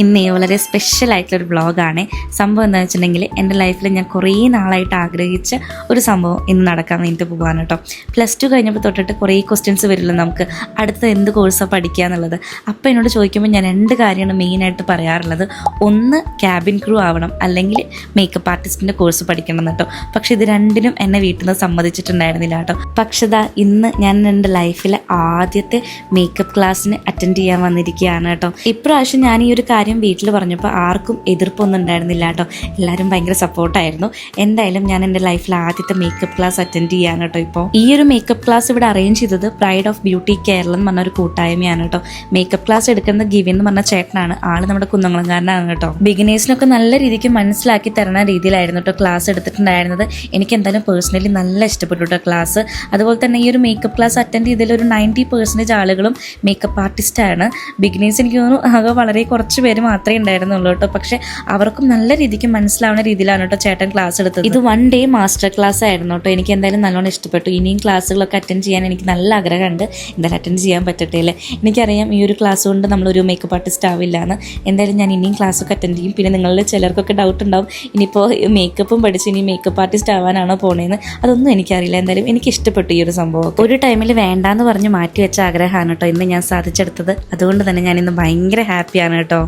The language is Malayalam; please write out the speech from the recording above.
ഇന്ന് വളരെ സ്പെഷ്യൽ ആയിട്ടുള്ളൊരു വ്ളോഗാണ്. സംഭവം എന്താണെന്ന് വെച്ചിട്ടുണ്ടെങ്കിൽ എൻ്റെ ലൈഫിൽ ഞാൻ കുറേ നാളായിട്ട് ആഗ്രഹിച്ച ഒരു സംഭവം ഇന്ന് നടക്കാൻ വേണ്ടിയിട്ട് പോകാണ് കേട്ടോ. +2 കഴിഞ്ഞപ്പോൾ തൊട്ടിട്ട് കുറേ ക്വസ്റ്റ്യൻസ് വരുമല്ലോ നമുക്ക്, അടുത്ത എന്ത് കോഴ്സാണ് പഠിക്കുക എന്നുള്ളത്. അപ്പോൾ എന്നോട് ചോദിക്കുമ്പോൾ ഞാൻ 2 കാര്യമാണ് മെയിനായിട്ട് പറയാറുള്ളത്. ഒന്ന് ക്യാബിൻ ക്രൂ ആവണം, അല്ലെങ്കിൽ മേക്കപ്പ് ആർട്ടിസ്റ്റിൻ്റെ കോഴ്സ് പഠിക്കണം കേട്ടോ. പക്ഷെ ഇത് രണ്ടിനും എന്നെ വീട്ടിൽ നിന്ന് സമ്മതിച്ചിട്ടുണ്ടായിരുന്നില്ല കേട്ടോ. പക്ഷെ ഇന്ന് ഞാൻ എൻ്റെ ലൈഫിലെ ആദ്യത്തെ മേക്കപ്പ് ക്ലാസ്സിന് അറ്റൻഡ് ചെയ്യാൻ വന്നിരിക്കുകയാണ് കേട്ടോ. ഇപ്രാവശ്യം ഞാൻ ഈ ഒരു കാര്യം വീട്ടിൽ പറഞ്ഞപ്പോൾ ആർക്കും എതിർപ്പൊന്നും ഉണ്ടായിരുന്നില്ല കേട്ടോ. എല്ലാവരും ഭയങ്കര സപ്പോർട്ടായിരുന്നു. എന്തായാലും ഞാൻ എൻ്റെ ലൈഫിൽ ആദ്യത്തെ മേക്കപ്പ് ക്ലാസ് അറ്റൻഡ് ചെയ്യാൻ കേട്ടോ. ഇപ്പോൾ ഈ ഒരു മേക്കപ്പ് ക്ലാസ് ഇവിടെ അറേഞ്ച് ചെയ്തത് പ്രൈഡ് ഓഫ് ബ്യൂട്ടി കേരളം എന്ന് പറഞ്ഞൊരു കൂട്ടായ്മയാണ് കേട്ടോ. മേക്കപ്പ് ക്ലാസ് എടുക്കുന്നത് ഗിവിൻ എന്ന് പറഞ്ഞ ചേട്ടനാണ്. ആള് നമ്മുടെ കുന്നംകുളംകാരനാണ് കേട്ടോ. ബിഗിനേഴ്സിനൊക്കെ നല്ല രീതിക്ക് മനസ്സിലാക്കി തരുന്ന രീതിയിലായിരുന്നു കേട്ടോ ക്ലാസ് എടുത്തിട്ടുണ്ടായിരുന്നത്. എനിക്ക് എന്തായാലും പേഴ്സണലി നല്ല ഇഷ്ടപ്പെട്ടു കേട്ടോ ക്ലാസ്. അതുപോലെ തന്നെ ഈ ഒരു മേക്കപ്പ് ക്ലാസ് അറ്റൻഡ് ചെയ്തതിൽ ഒരു 90% ആളുകളും മേക്കപ്പ് ആർട്ടിസ്റ്റാണ്. ബിഗിനേഴ്സ് എനിക്ക് തോന്നുന്നു ആകെ വളരെ കുറച്ച് പേര് മാത്രമേ ഉണ്ടായിരുന്നുള്ളൂ കേട്ടോ. പക്ഷെ അവർക്കും നല്ല രീതിക്ക് മനസ്സിലാവുന്ന രീതിയിലാണ് കേട്ടോ ചേട്ടൻ ക്ലാസ് എടുത്തത്. ഇത് 1 ഡേ മാസ്റ്റർ ക്ലാസ് ആയിരുന്നു കേട്ടോ. എനിക്ക് എന്തായാലും നല്ലോണം ഇഷ്ടപ്പെട്ടു. ഇനിയും ക്ലാസ്സുകളൊക്കെ അറ്റൻഡ് ചെയ്യാൻ എനിക്ക് നല്ല ആഗ്രഹമുണ്ട്. എന്തായാലും അറ്റൻഡ് ചെയ്യാൻ പറ്റട്ടെ അല്ലേ. എനിക്കറിയാം ഈ ഒരു ക്ലാസ് കൊണ്ട് നമ്മളൊരു മേക്കപ്പ് ആർട്ടിസ്റ്റ് ആവില്ല എന്ന്. എന്തായാലും ഞാൻ ഇനിയും ക്ലാസ്സൊക്കെ അറ്റൻഡ് ചെയ്യും. പിന്നെ നിങ്ങളിൽ ചിലർക്കൊക്കെ ഡൗട്ട് ഉണ്ടാവും, ഇനിയിപ്പോൾ മേക്കപ്പും പഠിച്ച് ഇനി മേക്കപ്പ് ആർട്ടിസ്റ്റ് ആവാനാണോ പോണേന്ന്. അതൊന്നും എനിക്കറിയില്ല. എന്തായാലും എനിക്ക് ഇഷ്ടപ്പെട്ടു ഈ ഒരു സംഭവം. ഒരു ടൈമിൽ വേണ്ടാന്ന് പറഞ്ഞ് മാറ്റി വെച്ച ആഗ്രഹമാണ് കേട്ടോ ഇന്ന് ഞാൻ സാധിച്ചെടുത്തത്. അതുകൊണ്ട് തന്നെ ഞാൻ ഇന്ന് ഭയങ്കര ഹാപ്പിയാണ് കേട്ടോ.